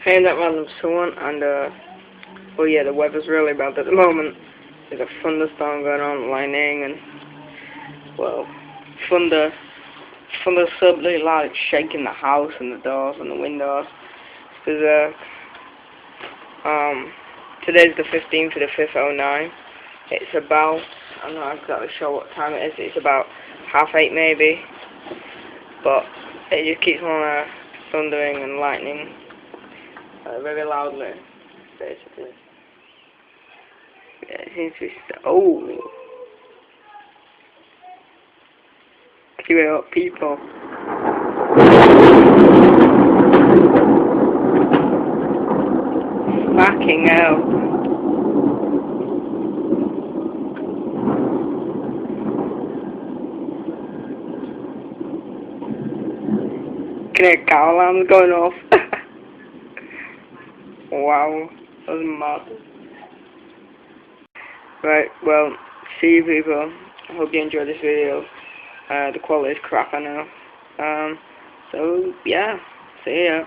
Hey, that random someone, and well, yeah, the weather's really bad at the moment. There's a thunderstorm going on, lightning, and well, thunder suddenly like shaking the house and the doors and the windows. There's today's the 15th of the 5th, 09. It's about, I'm not exactly sure what time it is. It's about 8:30 maybe, but it just keeps on thundering and lightning. Very loudly, basically. Yeah, it seems to be oh! Give it up, people. Fucking hell. Can I hear car alarms going off? Wow, that was mad. Right, well, see you people. I hope you enjoyed this video. The quality is crap, I know. So, yeah, see ya.